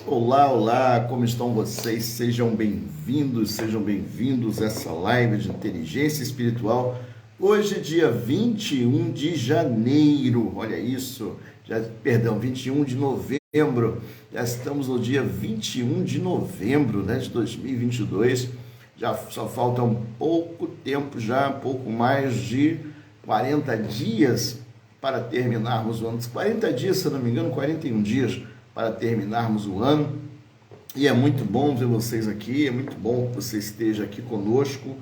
Olá, olá, como estão vocês? Sejam bem-vindos a essa live de inteligência espiritual. Hoje, dia 21 de janeiro, olha isso, 21 de novembro, já estamos no dia 21 de novembro, né, de 2022, já só falta um pouco tempo, já pouco mais de 40 dias para terminarmos o ano, 40 dias, se eu não me engano, 41 dias, para terminarmos o ano, e é muito bom ver vocês aqui, é muito bom que você esteja aqui conosco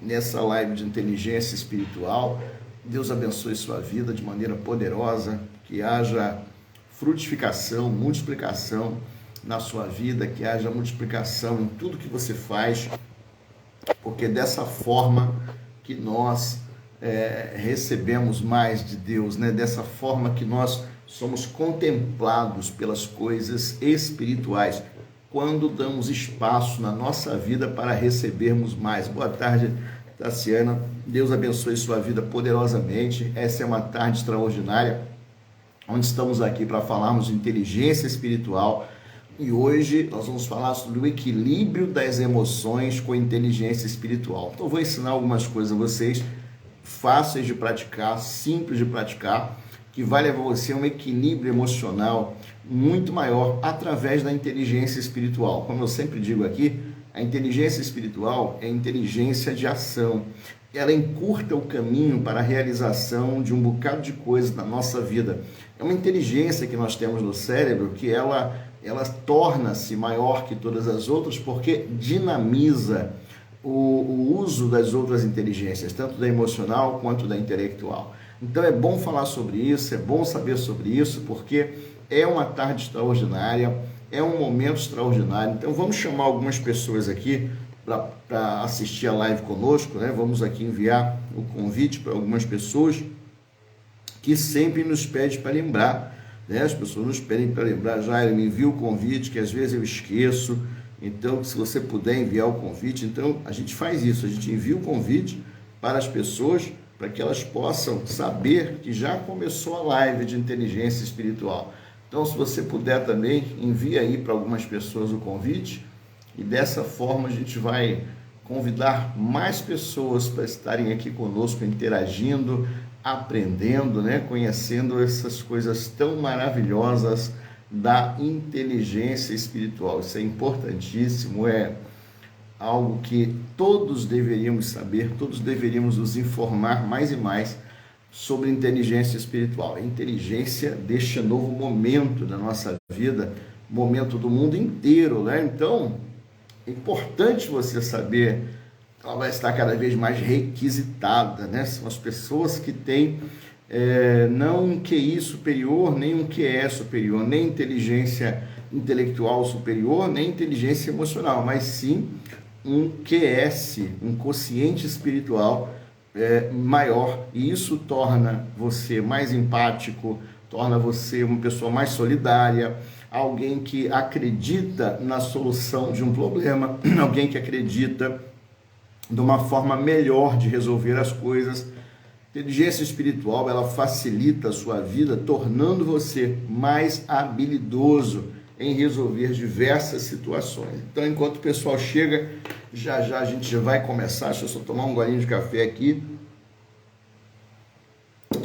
nessa live de inteligência espiritual. Deus abençoe sua vida de maneira poderosa, que haja frutificação, multiplicação na sua vida, que haja multiplicação em tudo que você faz, porque é dessa forma que nós recebemos mais de Deus, né? Dessa forma que nós somos contemplados pelas coisas espirituais, quando damos espaço na nossa vida para recebermos mais. Boa tarde, Tassiana. Deus abençoe sua vida poderosamente. Essa é uma tarde extraordinária, onde estamos aqui para falarmos de inteligência espiritual. E hoje nós vamos falar sobre o equilíbrio das emoções com inteligência espiritual. Então eu vou ensinar algumas coisas a vocês, fáceis de praticar, simples de praticar, que vai levar você a um equilíbrio emocional muito maior através da inteligência espiritual. Como eu sempre digo aqui, a inteligência espiritual é inteligência de ação. Ela encurta o caminho para a realização de um bocado de coisas na nossa vida. É uma inteligência que nós temos no cérebro que ela torna-se maior que todas as outras porque dinamiza o uso das outras inteligências, tanto da emocional quanto da intelectual. Então é bom falar sobre isso, é bom saber sobre isso, porque é uma tarde extraordinária, é um momento extraordinário. Então vamos chamar algumas pessoas aqui para assistir a live conosco, né? Vamos aqui enviar o convite para algumas pessoas que sempre nos pedem para lembrar, né? As pessoas nos pedem para lembrar, Jair, me envia o convite, que às vezes eu esqueço. Então, se você puder enviar o convite, então a gente faz isso, a gente envia o convite para as pessoas, para que elas possam saber que já começou a live de inteligência espiritual. Então, se você puder também, envia aí para algumas pessoas o convite, e dessa forma a gente vai convidar mais pessoas para estarem aqui conosco, interagindo, aprendendo, né? Conhecendo essas coisas tão maravilhosas da inteligência espiritual. Isso é importantíssimo, é algo que todos deveríamos saber, todos deveríamos nos informar mais e mais sobre inteligência espiritual. A inteligência deste novo momento da nossa vida, momento do mundo inteiro, né? Então, é importante você saber, ela vai estar cada vez mais requisitada, né? São as pessoas que têm não um QI superior, nem um QE superior, nem inteligência intelectual superior, nem inteligência emocional, mas sim um QS, um quociente espiritual maior, e isso torna você mais empático, torna você uma pessoa mais solidária, alguém que acredita na solução de um problema, alguém que acredita de uma forma melhor de resolver as coisas. Inteligência espiritual, ela facilita a sua vida, tornando você mais habilidoso em resolver diversas situações. Então, enquanto o pessoal chega, já a gente já vai começar. Deixa eu só tomar um golinho de café aqui.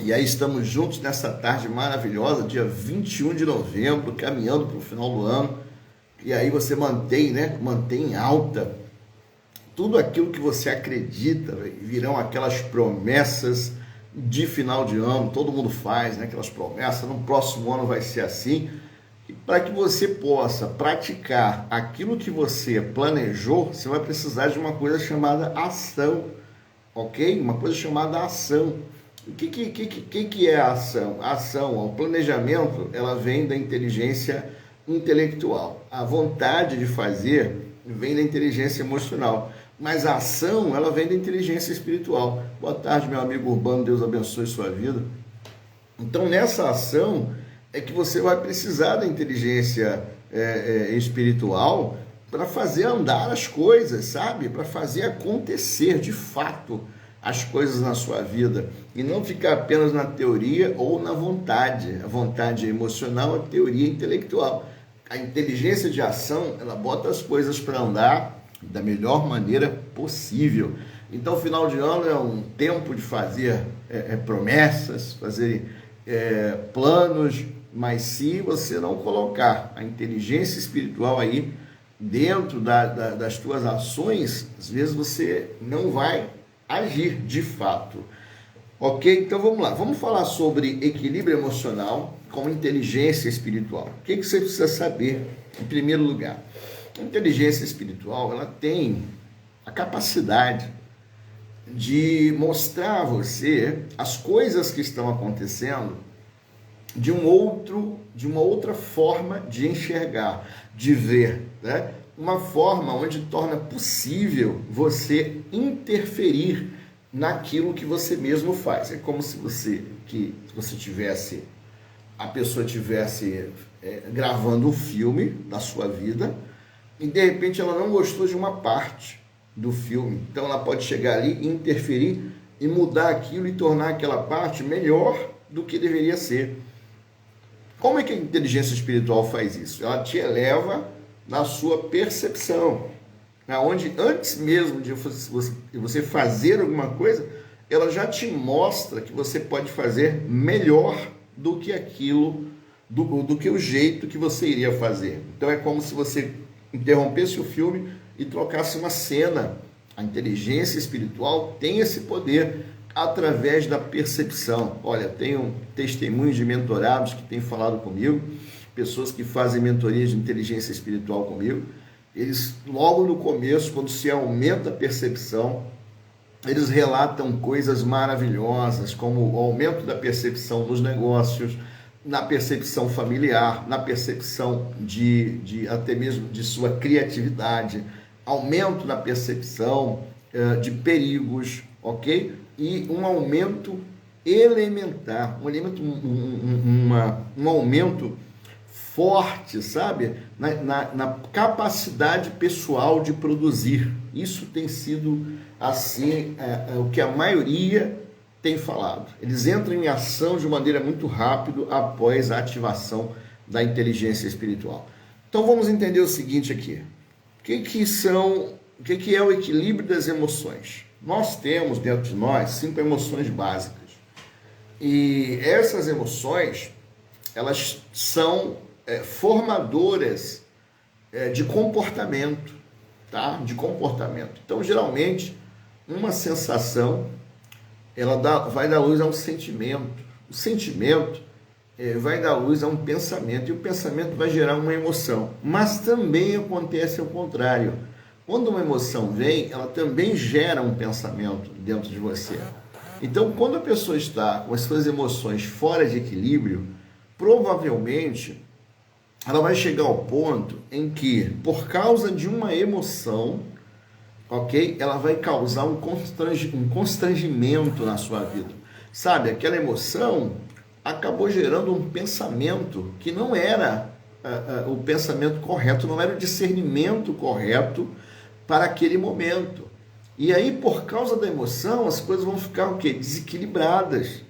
E aí estamos juntos nessa tarde maravilhosa, dia 21 de novembro, caminhando para o final do ano. E aí você mantém, né? Mantém alta tudo aquilo que você acredita. Virão aquelas promessas de final de ano, todo mundo faz, né? Aquelas promessas, no próximo ano vai ser assim. E para que você possa praticar aquilo que você planejou, você vai precisar de uma coisa chamada ação, ok? Uma coisa chamada ação. O que é a ação? A ação, o planejamento, ela vem da inteligência intelectual. A vontade de fazer vem da inteligência emocional. Mas a ação, ela vem da inteligência espiritual. Boa tarde, meu amigo Urbano, Deus abençoe sua vida. Então, nessa ação é que você vai precisar da inteligência espiritual para fazer andar as coisas, sabe? Para fazer acontecer, de fato, as coisas na sua vida. E não ficar apenas na teoria ou na vontade. A vontade é emocional, a teoria é intelectual. A inteligência de ação, ela bota as coisas para andar da melhor maneira possível. Então, final de ano é um tempo de fazer promessas, fazer planos, mas se você não colocar a inteligência espiritual aí dentro das tuas ações, às vezes você não vai agir de fato. Ok? Então vamos lá, vamos falar sobre equilíbrio emocional como inteligência espiritual. O que você precisa saber em primeiro lugar? A inteligência espiritual, ela tem a capacidade de mostrar a você as coisas que estão acontecendo de uma outra forma de enxergar, de ver, né? Uma forma onde torna possível você interferir naquilo que você mesmo faz. É como se a pessoa tivesse gravando um filme da sua vida e de repente ela não gostou de uma parte do filme. Então ela pode chegar ali e interferir e mudar aquilo e tornar aquela parte melhor do que deveria ser. Como é que a inteligência espiritual faz isso? Ela te eleva na sua percepção, onde antes mesmo de você fazer alguma coisa, ela já te mostra que você pode fazer melhor do que aquilo, do que o jeito que você iria fazer. Então é como se você interrompesse o filme e trocasse uma cena. A inteligência espiritual tem esse poder através da percepção. Olha, tenho testemunhos de mentorados que têm falado comigo, pessoas que fazem mentoria de inteligência espiritual comigo. Eles, logo no começo, quando se aumenta a percepção, eles relatam coisas maravilhosas, como o aumento da percepção nos negócios, na percepção familiar, na percepção até mesmo de sua criatividade, aumento na percepção de perigos, ok? E um aumento elementar, um aumento forte, sabe? Na capacidade pessoal de produzir. Isso tem sido assim, o que a maioria tem falado. Eles entram em ação de maneira muito rápida após a ativação da inteligência espiritual. Então vamos entender o seguinte aqui. O que é o equilíbrio das emoções? Nós temos dentro de nós 5 emoções básicas. E essas emoções, elas são formadoras de comportamento, tá? De comportamento. Então, geralmente, uma sensação, ela vai dar luz a um sentimento. O sentimento vai dar luz a um pensamento, e o pensamento vai gerar uma emoção. Mas também acontece ao contrário. Quando uma emoção vem, ela também gera um pensamento dentro de você. Então, quando a pessoa está com as suas emoções fora de equilíbrio, provavelmente ela vai chegar ao ponto em que, por causa de uma emoção, ok? Ela vai causar um constrangimento na sua vida. Sabe, aquela emoção acabou gerando um pensamento que não era o pensamento correto, não era o discernimento correto para aquele momento. E aí, por causa da emoção, as coisas vão ficar o quê? Desequilibradas.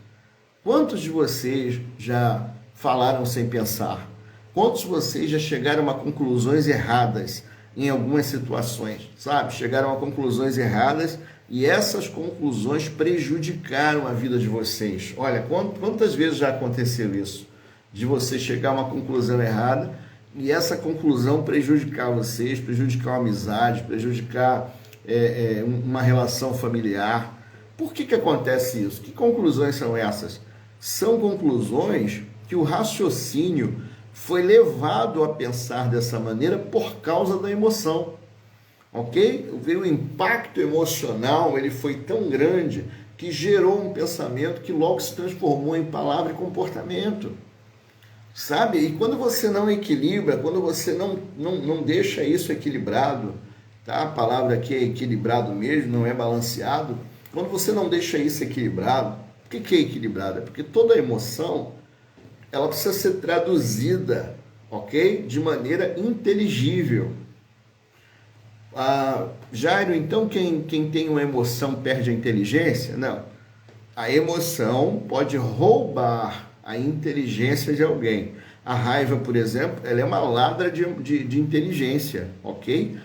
Quantos de vocês já falaram sem pensar? Quantos de vocês já chegaram a conclusões erradas em algumas situações? Sabe? Chegaram a conclusões erradas e essas conclusões prejudicaram a vida de vocês. Olha, quantas vezes já aconteceu isso? De você chegar a uma conclusão errada e essa conclusão prejudicar vocês, prejudicar a amizade, prejudicar uma relação familiar. Por que acontece isso? Que conclusões são essas? São conclusões que o raciocínio foi levado a pensar dessa maneira por causa da emoção, ok? O impacto emocional ele foi tão grande que gerou um pensamento que logo se transformou em palavra e comportamento, sabe? E quando você não equilibra, quando você não deixa isso equilibrado, tá? A palavra aqui é equilibrado mesmo, não é balanceado. Quando você não deixa isso equilibrado, o que é equilibrado? É porque toda emoção ela precisa ser traduzida, ok? De maneira inteligível. Jairo, então quem tem uma emoção perde a inteligência? Não. A emoção pode roubar a inteligência de alguém, A raiva, por exemplo, ela é uma ladra de inteligência, ok?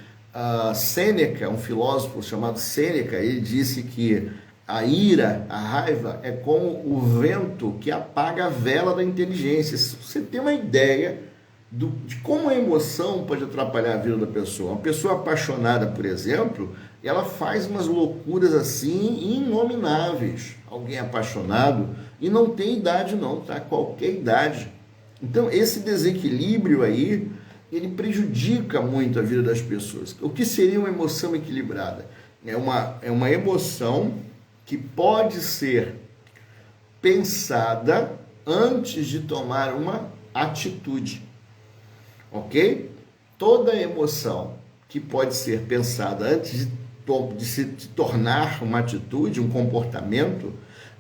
Sêneca, um filósofo chamado Sêneca, ele disse que a ira, a raiva, é como o vento que apaga a vela da inteligência. Se você tem uma ideia de como a emoção pode atrapalhar a vida da pessoa. Uma pessoa apaixonada, por exemplo, ela faz umas loucuras assim inomináveis. Alguém apaixonado, e não tem idade não, tá? Qualquer idade. Então, esse desequilíbrio aí, ele prejudica muito a vida das pessoas. O que seria uma emoção equilibrada? É uma emoção que pode ser pensada antes de tomar uma atitude, ok? Toda emoção que pode ser pensada antes de se tornar uma atitude, um comportamento,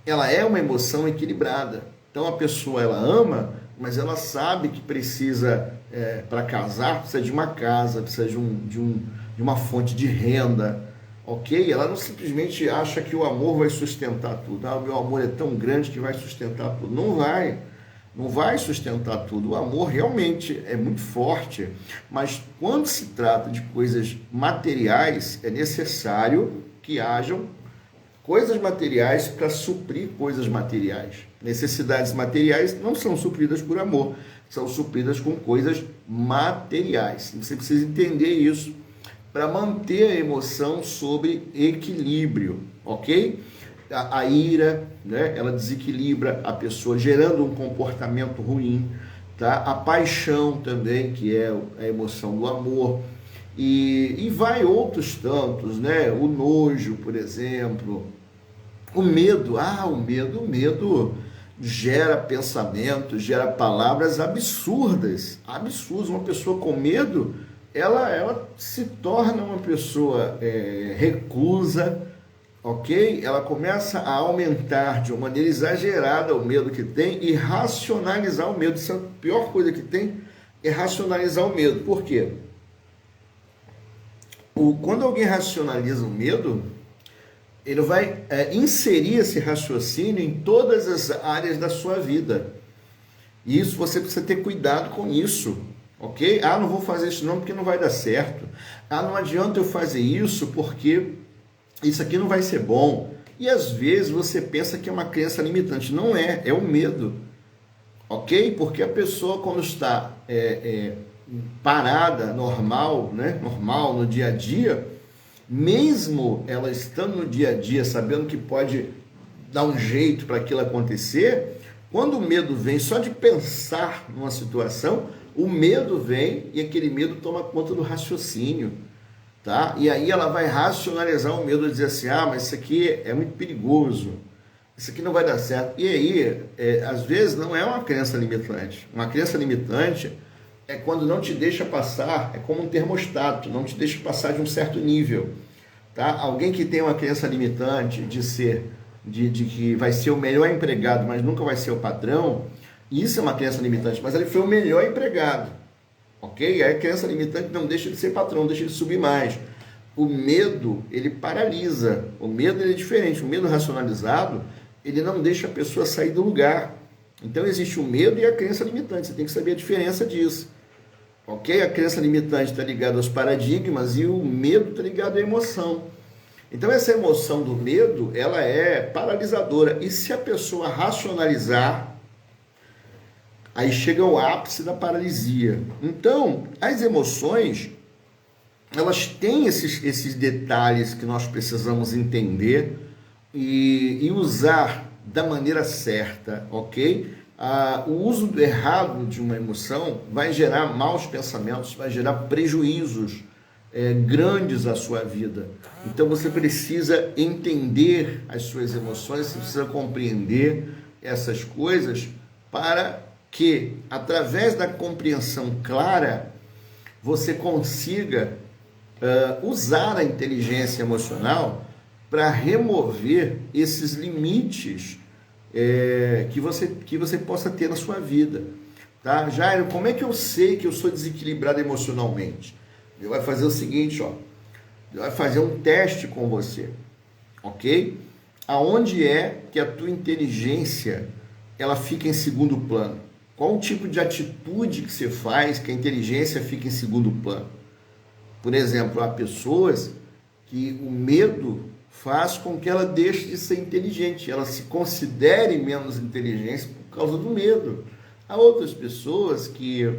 ela é uma emoção equilibrada. Então a pessoa, ela ama, mas ela sabe que precisa, para casar, precisa de uma casa, precisa de uma fonte de renda, ok? Ela não simplesmente acha que o amor vai sustentar tudo. O meu amor é tão grande que vai sustentar tudo. Não vai sustentar tudo. O amor realmente é muito forte, mas quando se trata de coisas materiais, é necessário que hajam coisas materiais para suprir coisas materiais. Necessidades materiais não são supridas por amor, são supridas com coisas materiais. Você precisa entender isso para manter a emoção sob equilíbrio, ok? A ira, né, ela desequilibra a pessoa, gerando um comportamento ruim, tá? A paixão também, que é a emoção do amor, e vai outros tantos, né? O nojo, por exemplo, o medo, o medo gera pensamentos, gera palavras absurdas. Uma pessoa com medo, ela se torna uma pessoa reclusa, ok? Ela começa a aumentar de uma maneira exagerada o medo que tem e racionalizar o medo. Isso é a pior coisa que tem, é racionalizar o medo. Por quê? Quando alguém racionaliza o medo, ele vai inserir esse raciocínio em todas as áreas da sua vida. E isso você precisa ter cuidado com isso, ok? Não vou fazer isso não porque não vai dar certo. Não adianta eu fazer isso porque isso aqui não vai ser bom. E às vezes você pensa que é uma crença limitante. Não é, é o medo, ok? Porque a pessoa, quando está parada, normal, né? Normal no dia a dia, mesmo ela estando no dia a dia, sabendo que pode dar um jeito para aquilo acontecer, quando o medo vem só de pensar numa situação, o medo vem e aquele medo toma conta do raciocínio, tá? E aí ela vai racionalizar o medo e dizer assim, mas isso aqui é muito perigoso, isso aqui não vai dar certo. E aí, às vezes, não é uma crença limitante. Uma crença limitante é quando não te deixa passar, é como um termostato, não te deixa passar de um certo nível, tá? Alguém que tem uma crença limitante de que vai ser o melhor empregado, mas nunca vai ser o patrão, isso é uma crença limitante, mas ele foi o melhor empregado, ok? A crença limitante não deixa de ser patrão, deixa de subir mais. O medo, ele paralisa, o medo ele é diferente, o medo racionalizado, ele não deixa a pessoa sair do lugar. Então existe o medo e a crença limitante, você tem que saber a diferença disso. Ok? A crença limitante está ligada aos paradigmas e o medo está ligado à emoção. Então essa emoção do medo, ela é paralisadora. E se a pessoa racionalizar, aí chega ao ápice da paralisia. Então, as emoções, elas têm esses detalhes que nós precisamos entender e usar da maneira certa, ok? O uso errado de uma emoção vai gerar maus pensamentos, vai gerar prejuízos grandes à sua vida. Então você precisa entender as suas emoções, você precisa compreender essas coisas para que, através da compreensão clara, você consiga usar a inteligência emocional para remover esses limites que você possa ter na sua vida, tá? Jairo, como é que eu sei que eu sou desequilibrado emocionalmente? Ele vai fazer o seguinte, ele vai fazer um teste com você, ok? Aonde é que a tua inteligência ela fica em segundo plano? Qual o tipo de atitude que você faz que a inteligência fica em segundo plano? Por exemplo, há pessoas que o medo faz com que ela deixe de ser inteligente, ela se considere menos inteligente por causa do medo. Há outras pessoas que,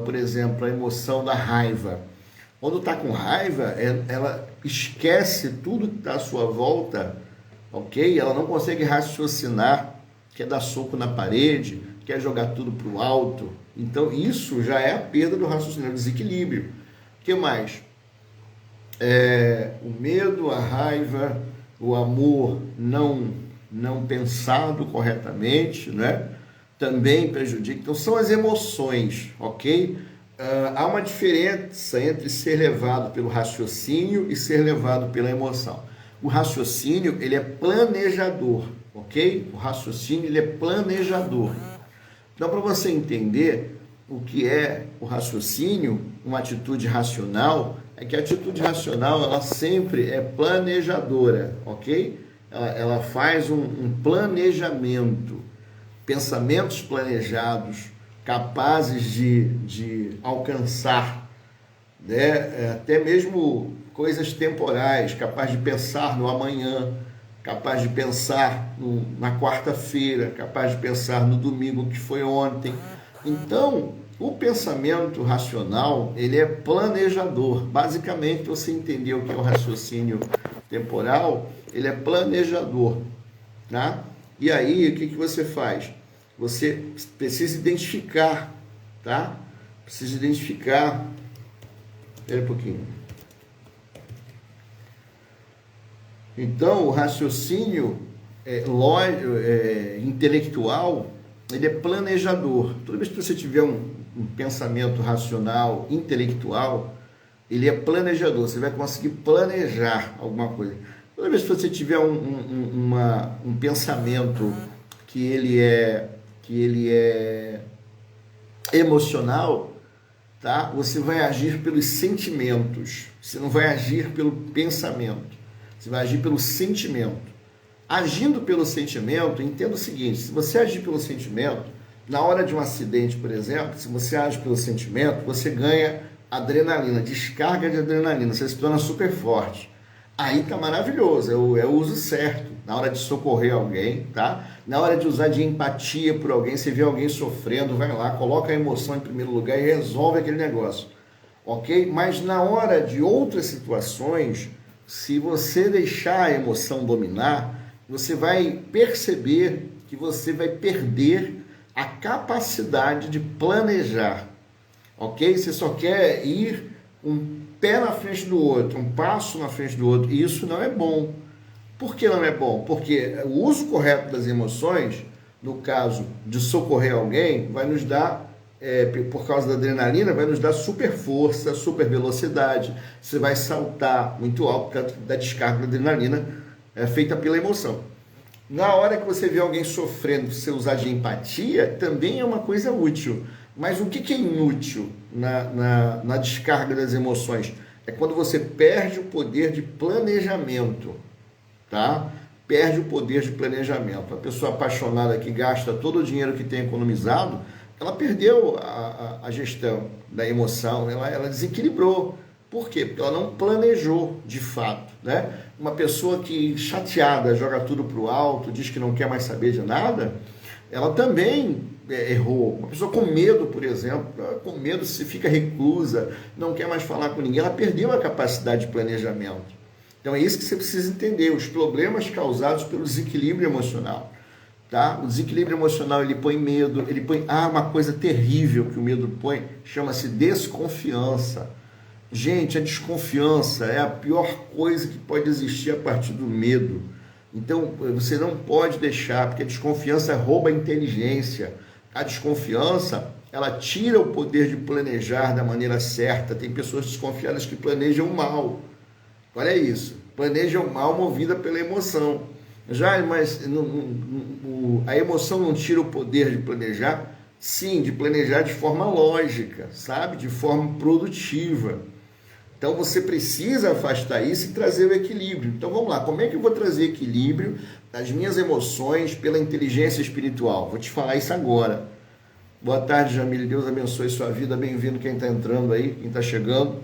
por exemplo, a emoção da raiva. Quando está com raiva, ela esquece tudo que está à sua volta, ok? Ela não consegue raciocinar, quer dar soco na parede, quer jogar tudo para o alto. Então, isso já é a perda do raciocínio, do desequilíbrio. O que mais? O medo, a raiva, o amor não pensado corretamente, né? Também prejudica. Então, são as emoções, ok? Há uma diferença entre ser levado pelo raciocínio e ser levado pela emoção. O raciocínio, ele é planejador, ok? O raciocínio, ele é planejador. Então, para você entender o que é o raciocínio, uma atitude racional, é que a atitude racional, ela sempre é planejadora, ok? Ela faz um planejamento, pensamentos planejados, capazes de alcançar, né? Até mesmo coisas temporais, capaz de pensar no amanhã, capaz de pensar na quarta-feira, capaz de pensar no domingo que foi ontem. Então, o pensamento racional, ele é planejador. Basicamente, você entendeu o que é o raciocínio temporal, ele é planejador, tá? E aí, o que você faz? Você precisa identificar, tá? Precisa identificar. Espera um pouquinho. Então, o raciocínio intelectual, ele é planejador. Toda vez que você tiver um pensamento racional, intelectual, ele é planejador. Você vai conseguir planejar alguma coisa. Toda vez que você tiver um pensamento que ele é emocional, tá? Você vai agir pelos sentimentos. Você não vai agir pelo pensamento. Você vai agir pelo sentimento. Agindo pelo sentimento, entenda o seguinte: se você agir pelo sentimento, na hora de um acidente, por exemplo, se você age pelo sentimento, você ganha adrenalina, descarga de adrenalina, você se torna super forte. Aí tá maravilhoso, é o uso certo. Na hora de socorrer alguém, tá? Na hora de usar de empatia por alguém, você vê alguém sofrendo, vai lá, coloca a emoção em primeiro lugar e resolve aquele negócio, ok? Mas na hora de outras situações, se você deixar a emoção dominar, você vai perceber que você vai perder a capacidade de planejar, ok? Você só quer ir um pé na frente do outro, um passo na frente do outro, e isso não é bom. Por que não é bom? Porque o uso correto das emoções, no caso de socorrer alguém, vai nos dar, por causa da adrenalina, vai nos dar super força, super velocidade, você vai saltar muito alto por causa da descarga da adrenalina feita pela emoção. Na hora que você vê alguém sofrendo, você usar de empatia, também é uma coisa útil. Mas o que é inútil na descarga das emoções? É quando você perde o poder de planejamento, tá? Perde o poder de planejamento. A pessoa apaixonada que gasta todo o dinheiro que tem economizado, ela perdeu a gestão da emoção, ela desequilibrou. Por quê? Porque ela não planejou de fato, né? Uma pessoa que chateada joga tudo para o alto, diz que não quer mais saber de nada, ela também errou. Uma pessoa com medo, por exemplo, com medo, se fica reclusa, não quer mais falar com ninguém, ela perdeu a capacidade de planejamento. Então é isso que você precisa entender, os problemas causados pelo desequilíbrio emocional. Tá? O desequilíbrio emocional, ele põe medo, ele põe uma coisa terrível que o medo põe, chama-se desconfiança. Gente, a desconfiança é a pior coisa que pode existir a partir do medo. Então, você não pode deixar, porque a desconfiança rouba a inteligência. A desconfiança, ela tira o poder de planejar da maneira certa. Tem pessoas desconfiadas que planejam mal. Olha isso, planejam mal movida pela emoção. Mas a emoção não tira o poder de planejar? Sim, de planejar de forma lógica, sabe? De forma produtiva. Então, você precisa afastar isso e trazer o equilíbrio. Então, vamos lá. Como é que eu vou trazer equilíbrio das minhas emoções pela inteligência espiritual? Vou te falar isso agora. Boa tarde, Jamile. Deus abençoe sua vida. Bem-vindo quem está entrando aí, quem está chegando.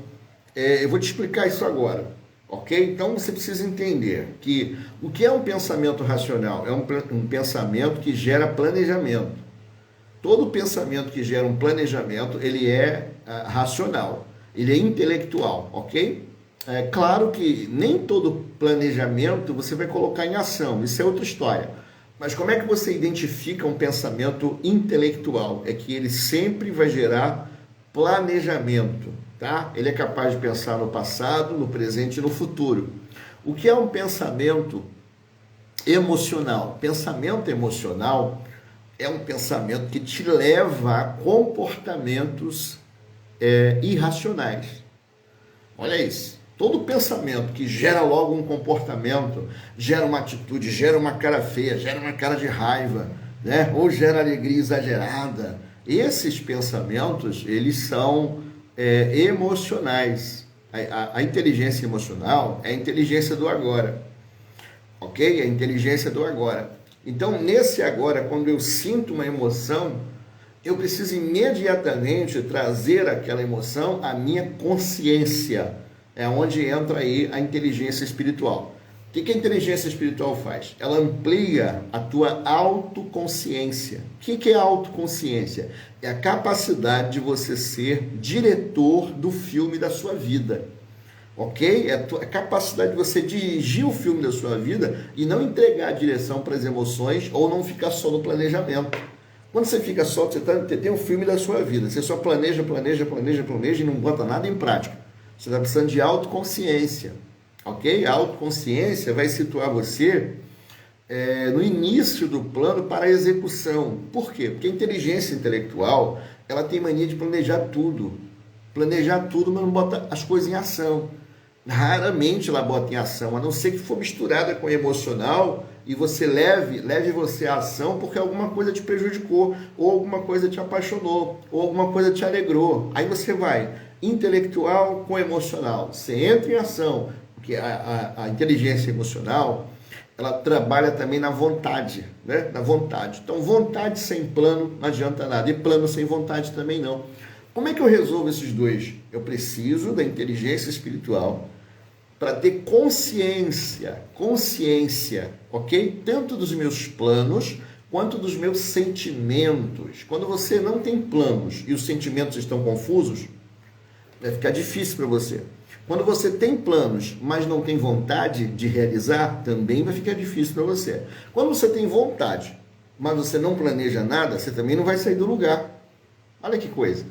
Eu vou te explicar isso agora, ok? Então você precisa entender que o que é um pensamento racional? É um pensamento que gera planejamento. Todo pensamento que gera um planejamento, ele é racional, ele é intelectual, ok? É claro que nem todo planejamento você vai colocar em ação, isso é outra história. Mas como é que você identifica um pensamento intelectual? É que ele sempre vai gerar planejamento, tá? Ele é capaz de pensar no passado, no presente e no futuro. O que é um pensamento emocional? Pensamento emocional é um pensamento que te leva a comportamentos irracionais. Olha isso. Todo pensamento que gera logo um comportamento, gera uma atitude, gera uma cara feia, gera uma cara de raiva, né? Ou gera alegria exagerada. Esses pensamentos, eles são emocionais. A inteligência emocional é a inteligência do agora, ok? É a inteligência do agora. Então, nesse agora, quando eu sinto uma emoção, eu preciso imediatamente trazer aquela emoção à minha consciência. É onde entra aí a inteligência espiritual. O que a inteligência espiritual faz? Ela amplia a tua autoconsciência. O que é a autoconsciência? É a capacidade de você ser diretor do filme da sua vida. Ok? É a capacidade de você dirigir o filme da sua vida e não entregar a direção para as emoções ou não ficar só no planejamento. Quando você fica só, você tem um filme da sua vida. Você só planeja e não bota nada em prática. Você está precisando de autoconsciência, ok? A autoconsciência vai situar você no início do plano para a execução. Por quê? Porque a inteligência intelectual, ela tem mania de planejar tudo. Planejar tudo, mas não bota as coisas em ação. Raramente ela bota em ação, a não ser que for misturada com o emocional e você leve você à ação porque alguma coisa te prejudicou, ou alguma coisa te apaixonou, ou alguma coisa te alegrou. Aí você vai intelectual com emocional. Você entra em ação, porque a inteligência emocional, ela trabalha também na vontade, né? Na vontade. Então, vontade sem plano não adianta nada, e plano sem vontade também não. Como é que eu resolvo esses dois? Eu preciso da inteligência espiritual para ter consciência, ok? Tanto dos meus planos quanto dos meus sentimentos. Quando você não tem planos e os sentimentos estão confusos, vai ficar difícil para você. Quando você tem planos, mas não tem vontade de realizar, também vai ficar difícil para você. Quando você tem vontade, mas você não planeja nada, você também não vai sair do lugar. Olha que coisa.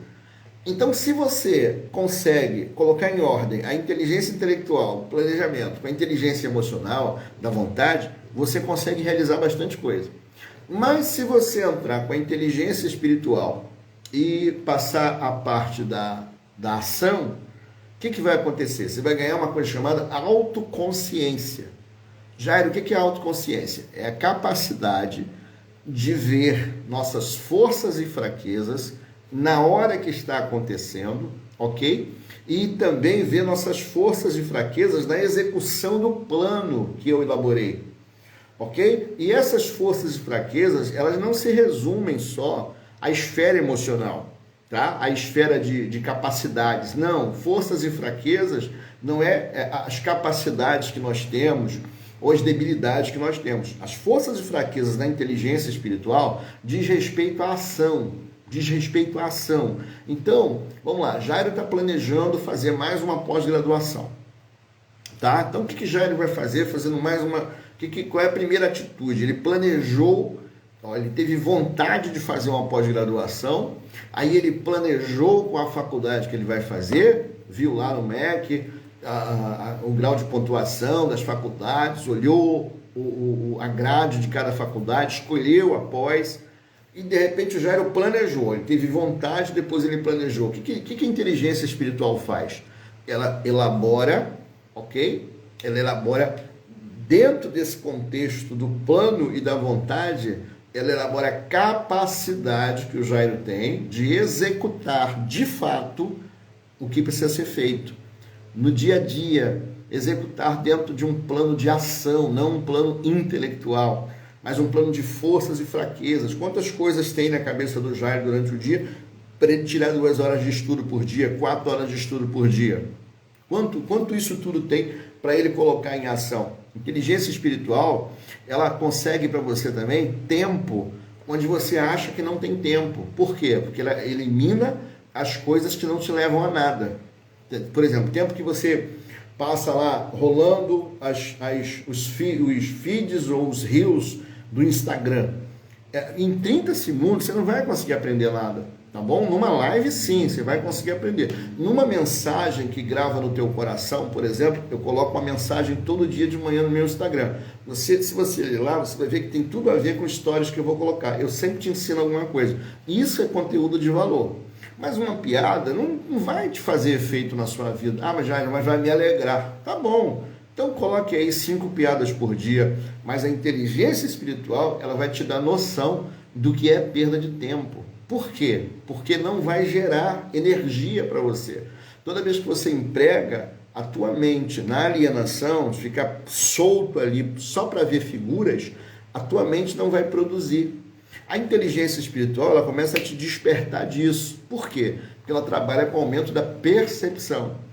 Então, se você consegue colocar em ordem a inteligência intelectual, o planejamento, com a inteligência emocional, da vontade, você consegue realizar bastante coisa. Mas se você entrar com a inteligência espiritual e passar a parte da ação, o que vai acontecer? Você vai ganhar uma coisa chamada autoconsciência. Jairo, o que é autoconsciência? É a capacidade de ver nossas forças e fraquezas na hora que está acontecendo, ok? E também ver nossas forças e fraquezas na execução do plano que eu elaborei, ok? E essas forças e fraquezas, elas não se resumem só à esfera emocional, tá? A esfera de capacidades. Não, forças e fraquezas não é as capacidades que nós temos ou as debilidades que nós temos. As forças e fraquezas da inteligência espiritual diz respeito à ação. Então, vamos lá, Jairo está planejando fazer mais uma pós-graduação, tá? Então, o que Jairo vai fazer fazendo mais uma... Qual é a primeira atitude? Ele planejou, ele teve vontade de fazer uma pós-graduação, aí ele planejou com a faculdade que ele vai fazer, viu lá no MEC o grau de pontuação das faculdades, olhou a grade de cada faculdade, escolheu a pós, e de repente o Jairo planejou, ele teve vontade, depois ele planejou. O que a inteligência espiritual faz? Ela elabora, ok? Ela elabora, dentro desse contexto do plano e da vontade, ela elabora a capacidade que o Jairo tem de executar de fato o que precisa ser feito. No dia a dia, executar dentro de um plano de ação, não um plano intelectual. mas um plano de forças e fraquezas. Quantas coisas tem na cabeça do Jairo durante o dia para ele tirar 2 horas de estudo por dia, 4 horas de estudo por dia? Quanto isso tudo tem para ele colocar em ação? Inteligência espiritual, ela consegue para você também tempo onde você acha que não tem tempo. Por quê? Porque ela elimina as coisas que não te levam a nada. Por exemplo, tempo que você passa lá rolando os feeds ou os reels do Instagram. Em 30 segundos você não vai conseguir aprender nada, tá bom? Numa live sim, você vai conseguir aprender. Numa mensagem que grava no teu coração, por exemplo, eu coloco uma mensagem todo dia de manhã no meu Instagram. Se você ler lá, você vai ver que tem tudo a ver com histórias que eu vou colocar. Eu sempre te ensino alguma coisa. Isso é conteúdo de valor. Mas uma piada não vai te fazer efeito na sua vida. Ah, mas vai me alegrar. Tá bom. Então coloque aí 5 piadas por dia. Mas a inteligência espiritual, ela vai te dar noção do que é perda de tempo. Por quê? Porque não vai gerar energia para você. Toda vez que você emprega a tua mente na alienação, ficar solto ali só para ver figuras, a tua mente não vai produzir. A inteligência espiritual, ela começa a te despertar disso. Por quê? Porque ela trabalha com o aumento da percepção.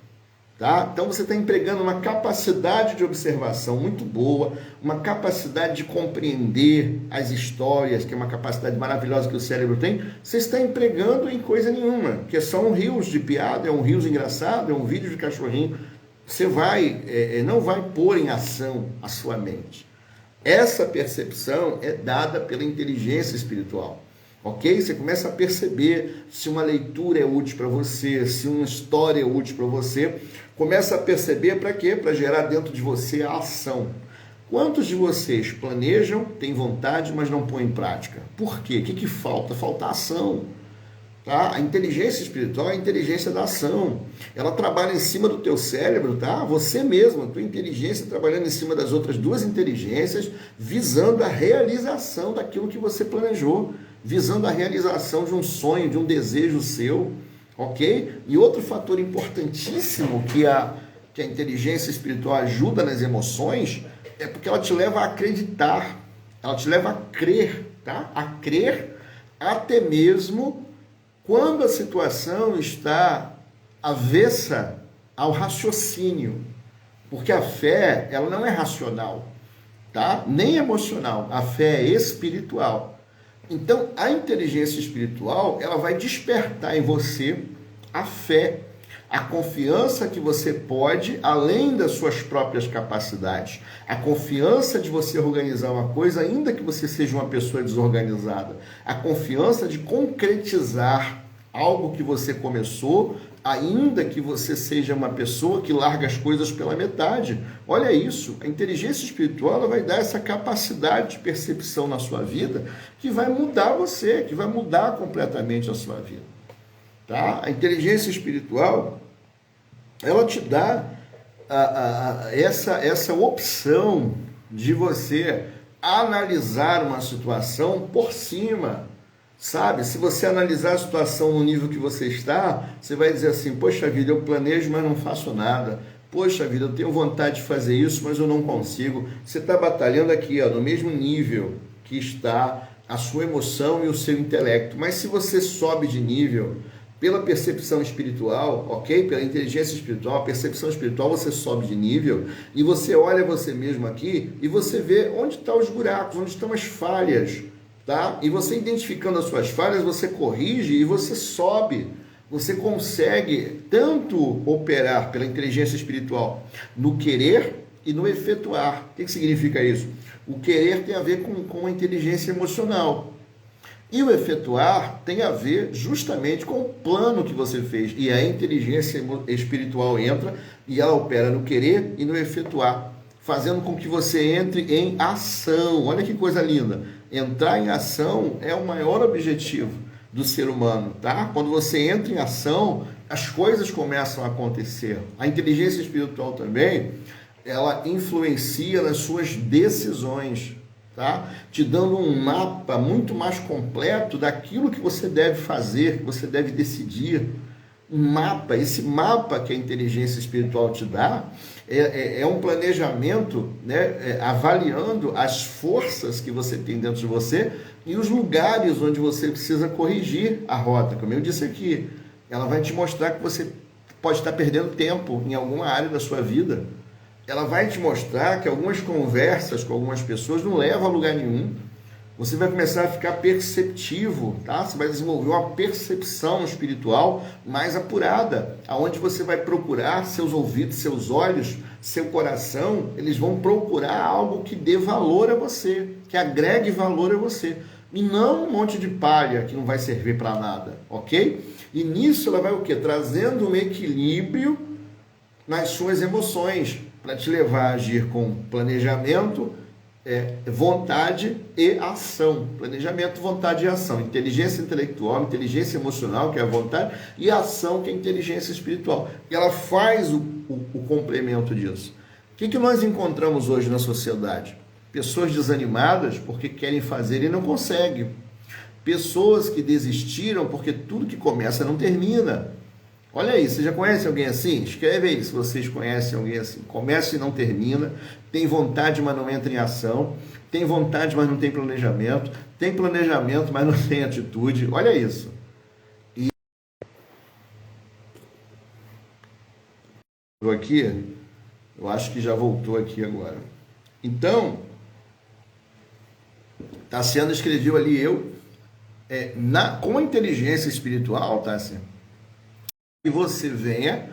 Tá? Então você está empregando uma capacidade de observação muito boa, uma capacidade de compreender as histórias, que é uma capacidade maravilhosa que o cérebro tem, você está empregando em coisa nenhuma, que são rios de piada, é um rios engraçado, é um vídeo de cachorrinho. Você não vai pôr em ação a sua mente. Essa percepção é dada pela inteligência espiritual, ok? Você começa a perceber se uma leitura é útil para você, se uma história é útil para você. Começa a perceber para quê? Para gerar dentro de você a ação. Quantos de vocês planejam, têm vontade, mas não põem em prática? Por quê? O que falta? Falta ação. Tá? A inteligência espiritual é a inteligência da ação. Ela trabalha em cima do teu cérebro, tá? Você mesmo, a tua inteligência trabalhando em cima das outras 2 inteligências, visando a realização daquilo que você planejou, visando a realização de um sonho, de um desejo seu, ok? E outro fator importantíssimo que a inteligência espiritual ajuda nas emoções é porque ela te leva a acreditar, ela te leva a crer, tá? A crer até mesmo quando a situação está avessa ao raciocínio, porque a fé, ela não é racional, tá? Nem emocional, a fé é espiritual. Então, a inteligência espiritual, ela vai despertar em você a fé, a confiança que você pode, além das suas próprias capacidades, a confiança de você organizar uma coisa, ainda que você seja uma pessoa desorganizada, a confiança de concretizar algo que você começou, ainda que você seja uma pessoa que larga as coisas pela metade. Olha isso, a inteligência espiritual ela vai dar essa capacidade de percepção na sua vida que vai mudar você, que vai mudar completamente a sua vida. Tá? A inteligência espiritual, ela te dá essa opção de você analisar uma situação por cima, sabe? Se você analisar a situação no nível que você está, você vai dizer assim, poxa vida, eu planejo, mas não faço nada. Poxa vida, eu tenho vontade de fazer isso, mas eu não consigo. Você está batalhando aqui, ó, no mesmo nível que está a sua emoção e o seu intelecto. Mas se você sobe de nível pela percepção espiritual, ok? Pela inteligência espiritual, a percepção espiritual, você sobe de nível e você olha você mesmo aqui e você vê onde estão os buracos, onde estão as falhas, tá? E você identificando as suas falhas, você corrige e você sobe. Você consegue tanto operar pela inteligência espiritual no querer e no efetuar. O que significa isso? O querer tem a ver com a inteligência emocional. E o efetuar tem a ver justamente com o plano que você fez. E a inteligência espiritual entra e ela opera no querer e no efetuar, fazendo com que você entre em ação. Olha que coisa linda. Entrar em ação é o maior objetivo do ser humano, tá? Quando você entra em ação, as coisas começam a acontecer. A inteligência espiritual também, ela influencia nas suas decisões, tá? Te dando um mapa muito mais completo daquilo que você deve fazer, que você deve decidir. Um mapa, esse mapa que a inteligência espiritual te dá, é um planejamento, né, avaliando as forças que você tem dentro de você e os lugares onde você precisa corrigir a rota. Como eu disse aqui, ela vai te mostrar que você pode estar perdendo tempo em alguma área da sua vida. Ela vai te mostrar que algumas conversas com algumas pessoas não levam a lugar nenhum. Você vai começar a ficar perceptivo, tá? Você vai desenvolver uma percepção espiritual mais apurada, aonde você vai procurar, seus ouvidos, seus olhos, seu coração, eles vão procurar algo que dê valor a você, que agregue valor a você, e não um monte de palha que não vai servir para nada, ok? E nisso ela vai o quê? Trazendo um equilíbrio nas suas emoções, para te levar a agir com planejamento, vontade e ação. Planejamento, vontade e ação. Inteligência intelectual, inteligência emocional, que é a vontade, e ação, que é a inteligência espiritual. E ela faz o complemento disso. O que nós encontramos hoje na sociedade? Pessoas desanimadas porque querem fazer e não conseguem. Pessoas que desistiram porque tudo que começa não termina. Olha aí, você já conhece alguém assim? Escreve aí se vocês conhecem alguém assim. Começa e não termina, tem vontade, mas não entra em ação, tem vontade, mas não tem planejamento, tem planejamento, mas não tem atitude. Olha isso. E aqui, eu acho que já voltou aqui agora. Então, Tassiano escreveu ali com a inteligência espiritual, Tassiano, que você venha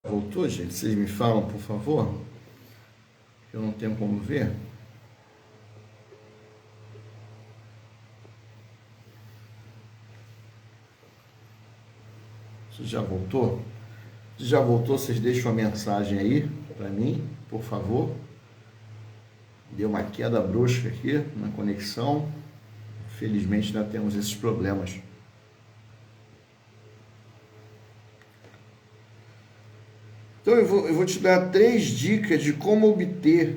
Voltou, gente? Vocês me falam, por favor? Eu não tenho como ver. Você já voltou? Se já voltou, vocês deixam uma mensagem aí para mim, por favor. Deu uma queda brusca aqui na conexão. Felizmente ainda temos esses problemas. Então eu vou te dar 3 dicas de como obter,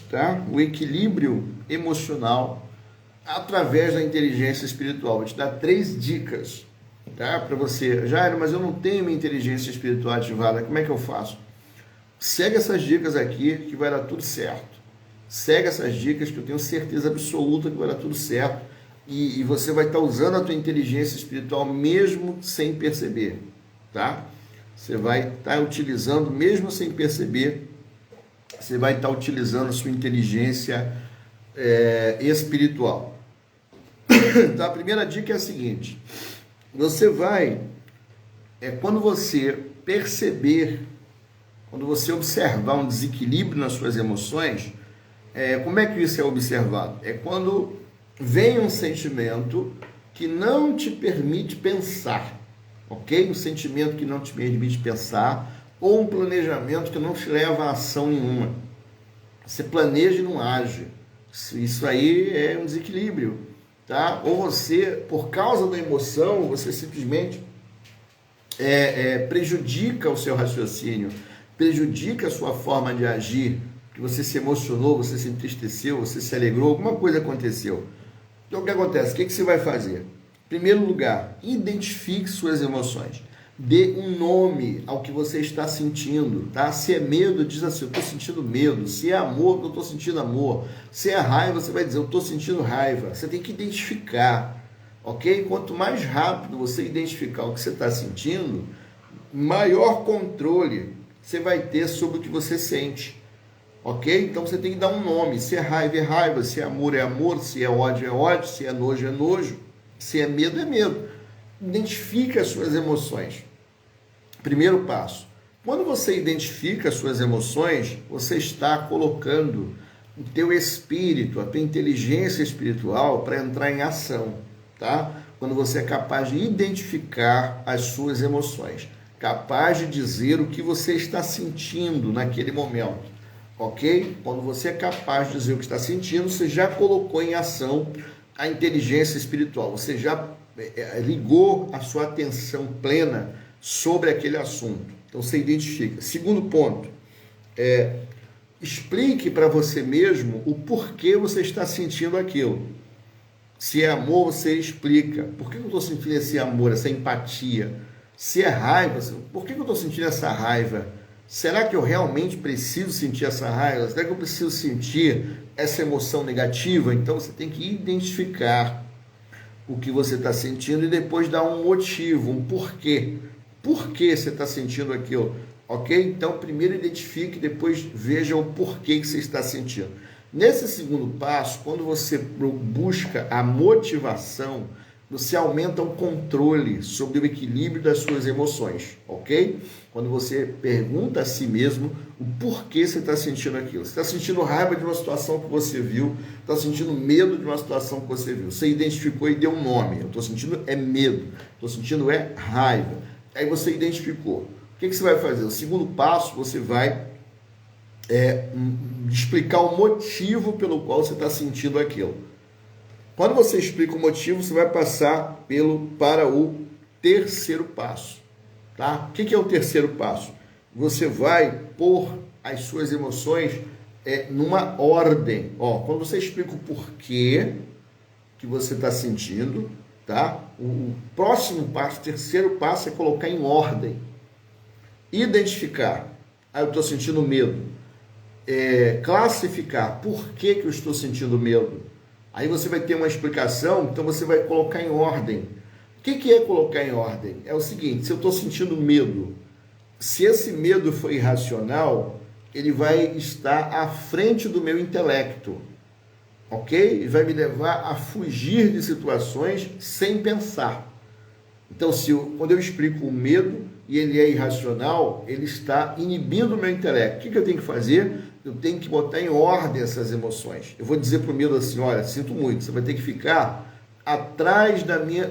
tá, o equilíbrio emocional através da inteligência espiritual. Vou te dar 3 dicas, tá, para você. Jairo, mas eu não tenho minha inteligência espiritual ativada, como é que eu faço? Segue essas dicas aqui que vai dar tudo certo. Segue essas dicas que eu tenho certeza absoluta que vai dar tudo certo. E você vai estar usando a tua inteligência espiritual mesmo sem perceber, tá? Você vai estar utilizando, mesmo sem perceber, você vai estar utilizando a sua inteligência espiritual. Então, a primeira dica é a seguinte: você vai, quando você perceber, quando você observar um desequilíbrio nas suas emoções, como é que isso é observado? É quando vem um sentimento que não te permite pensar. Ok? Um sentimento que não te permite pensar, ou um planejamento que não te leva a ação nenhuma. Você planeja e não age. Isso aí é um desequilíbrio, tá? Ou você, por causa da emoção, você simplesmente prejudica o seu raciocínio, prejudica a sua forma de agir, que você se emocionou, você se entristeceu, você se alegrou, alguma coisa aconteceu. Então o que acontece? O que você vai fazer? Em primeiro lugar, identifique suas emoções. Dê um nome ao que você está sentindo, tá? Se é medo, diz assim, eu estou sentindo medo. Se é amor, eu estou sentindo amor. Se é raiva, você vai dizer, eu estou sentindo raiva. Você tem que identificar, ok? Quanto mais rápido você identificar o que você está sentindo, maior controle você vai ter sobre o que você sente, ok? Então você tem que dar um nome. Se é raiva, se é amor, se é ódio, se é nojo. Se é medo. Identifique as suas emoções. Primeiro passo. Quando você identifica as suas emoções, você está colocando o teu espírito, a tua inteligência espiritual para entrar em ação, tá? Quando você é capaz de identificar as suas emoções, capaz de dizer o que você está sentindo naquele momento, ok? Quando você é capaz de dizer o que está sentindo, você já colocou em ação a inteligência espiritual, você já ligou a sua atenção plena sobre aquele assunto. Então você identifica. Segundo ponto, explique para você mesmo o porquê você está sentindo aquilo. Se é amor, você explica. Por que eu estou sentindo esse amor, essa empatia? Se é raiva, por que eu estou sentindo essa raiva? Será que eu realmente preciso sentir essa raiva? Será que eu preciso sentir essa emoção negativa? Então você tem que identificar o que você está sentindo e depois dar um motivo, um porquê. Por que você está sentindo aquilo? Ok? Então primeiro identifique, depois veja o porquê que você está sentindo. Nesse segundo passo, quando você busca a motivação, você aumenta o controle sobre o equilíbrio das suas emoções, ok? Quando você pergunta a si mesmo o porquê você está sentindo aquilo. Você está sentindo raiva de uma situação que você viu, está sentindo medo de uma situação que você viu. Você identificou e deu um nome. Eu estou sentindo é medo, estou sentindo é raiva. Aí você identificou. O que você vai fazer? O segundo passo, você vai explicar o motivo pelo qual você está sentindo aquilo. Quando você explica o motivo, você vai passar para o terceiro passo. Tá? O que é o terceiro passo? Você vai pôr as suas emoções numa ordem. Quando você explica o porquê que você está sentindo, tá? O próximo passo, o terceiro passo é colocar em ordem. Identificar. Eu estou sentindo medo. Classificar. Por que eu estou sentindo medo? Aí você vai ter uma explicação, então você vai colocar em ordem. O que é colocar em ordem? É o seguinte, se eu estou sentindo medo, se esse medo for irracional, ele vai estar à frente do meu intelecto, ok? E vai me levar a fugir de situações sem pensar. Então, quando eu explico o medo e ele é irracional, ele está inibindo o meu intelecto. O que eu tenho que fazer? Eu tenho que botar em ordem essas emoções. Eu vou dizer para o medo assim, olha, sinto muito, você vai ter que ficar atrás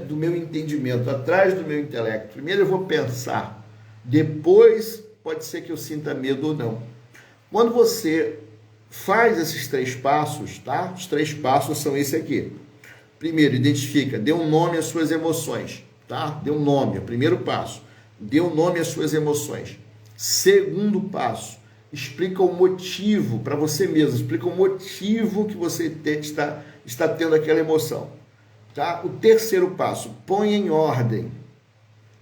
do meu entendimento, atrás do meu intelecto. Primeiro eu vou pensar, depois pode ser que eu sinta medo ou não. Quando você faz esses 3 passos, tá? Os 3 passos são esse aqui. Primeiro, identifica, dê um nome às suas emoções, tá? Dê um nome, é o primeiro passo. Dê um nome às suas emoções. Segundo passo, explica o motivo para você mesmo, explica o motivo que você está tendo aquela emoção. Tá? O terceiro passo, põe em ordem.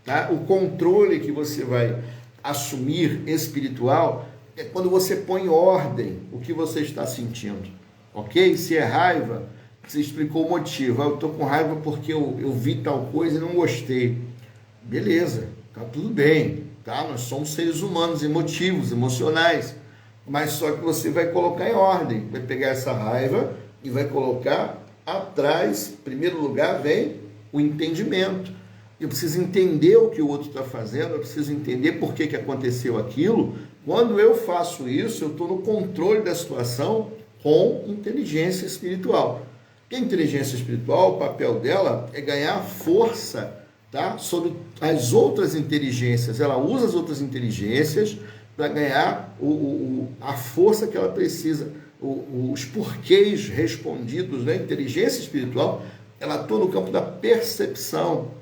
Tá? O controle que você vai assumir espiritual é quando você põe em ordem o que você está sentindo. Ok? Se é raiva, você explicou o motivo. Eu estou com raiva porque eu vi tal coisa e não gostei. Beleza, tá tudo bem. Tá? Nós somos seres humanos, emotivos, emocionais, mas só que você vai colocar em ordem, vai pegar essa raiva e vai colocar atrás. Em primeiro lugar vem o entendimento. Eu preciso entender o que o outro está fazendo, eu preciso entender por que aconteceu aquilo. Quando eu faço isso, eu estou no controle da situação com inteligência espiritual. E a inteligência espiritual, o papel dela é ganhar força, tá? Sobre as outras inteligências. Ela usa as outras inteligências para ganhar a força que ela precisa, os porquês respondidos, né? Inteligência espiritual, ela atua no campo da percepção.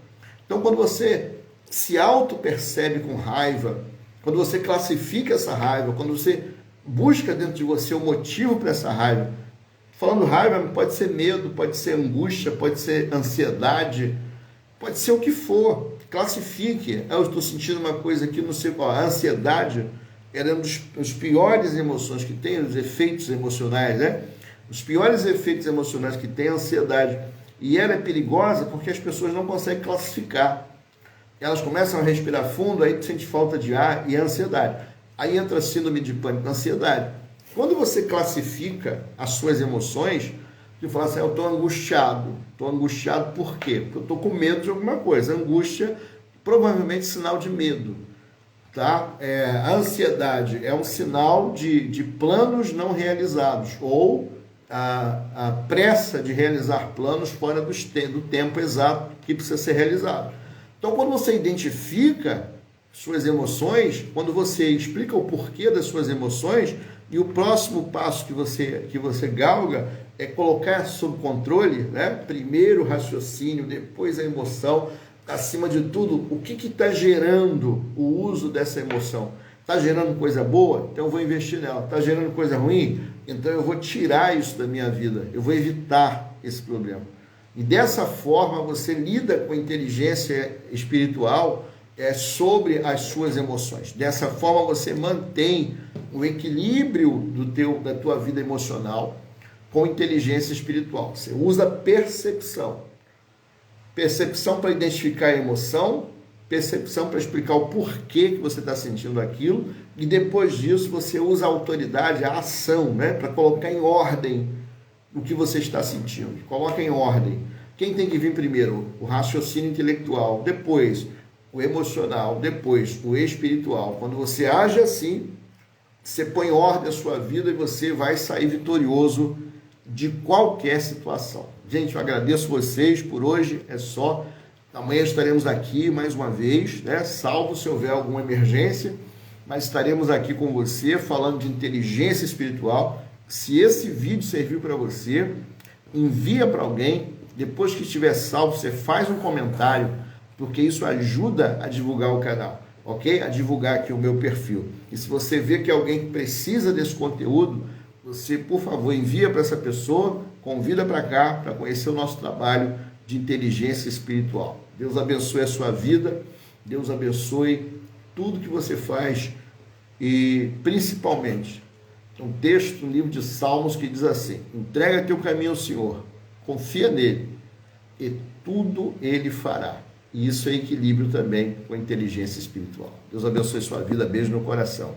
Então, quando você se auto-percebe com raiva, quando você classifica essa raiva, quando você busca dentro de você o motivo para essa raiva, falando raiva, pode ser medo, pode ser angústia, pode ser ansiedade, pode ser o que for, classifique. Eu estou sentindo uma coisa aqui, não sei qual. A ansiedade é uma das piores emoções que tem, os efeitos emocionais, né? Os piores efeitos emocionais que tem é a ansiedade. E ela é perigosa porque as pessoas não conseguem classificar. Elas começam a respirar fundo, aí sente falta de ar e a ansiedade. Aí entra a síndrome de pânico, ansiedade. Quando você classifica as suas emoções, você fala assim, eu estou angustiado. Estou angustiado por quê? Porque eu estou com medo de alguma coisa. Angústia, provavelmente sinal de medo. Tá? A ansiedade é um sinal de planos não realizados ou a pressa de realizar planos fora do tempo exato que precisa ser realizado. Então, quando você identifica suas emoções, quando você explica o porquê das suas emoções, e o próximo passo que você galga é colocar sob controle, né? Primeiro o raciocínio, depois a emoção, acima de tudo, o que está gerando o uso dessa emoção? Está gerando coisa boa? Então eu vou investir nela. Está gerando coisa ruim? Então eu vou tirar isso da minha vida. Eu vou evitar esse problema. E dessa forma você lida com a inteligência espiritual sobre as suas emoções. Dessa forma você mantém o equilíbrio da tua vida emocional com inteligência espiritual. Você usa percepção. Percepção para identificar a emoção, percepção para explicar o porquê que você está sentindo aquilo, e depois disso você usa a autoridade, a ação, né, para colocar em ordem o que você está sentindo. Coloca em ordem. Quem tem que vir primeiro? O raciocínio intelectual, depois o emocional, depois o espiritual. Quando você age assim, você põe em ordem a sua vida e você vai sair vitorioso de qualquer situação. Gente, eu agradeço vocês por hoje, é só. Amanhã estaremos aqui mais uma vez, né? Salvo se houver alguma emergência, mas estaremos aqui com você falando de inteligência espiritual. Se esse vídeo serviu para você, envia para alguém. Depois que estiver salvo, você faz um comentário, porque isso ajuda a divulgar o canal, ok? A divulgar aqui o meu perfil. E se você vê que alguém precisa desse conteúdo, você, por favor, envia para essa pessoa, convida para cá para conhecer o nosso trabalho de inteligência espiritual. Deus abençoe a sua vida, Deus abençoe tudo que você faz e, principalmente, um texto no livro de Salmos que diz assim: entrega teu caminho ao Senhor, confia nele e tudo ele fará. E isso é equilíbrio também com a inteligência espiritual. Deus abençoe a sua vida, beijo no coração.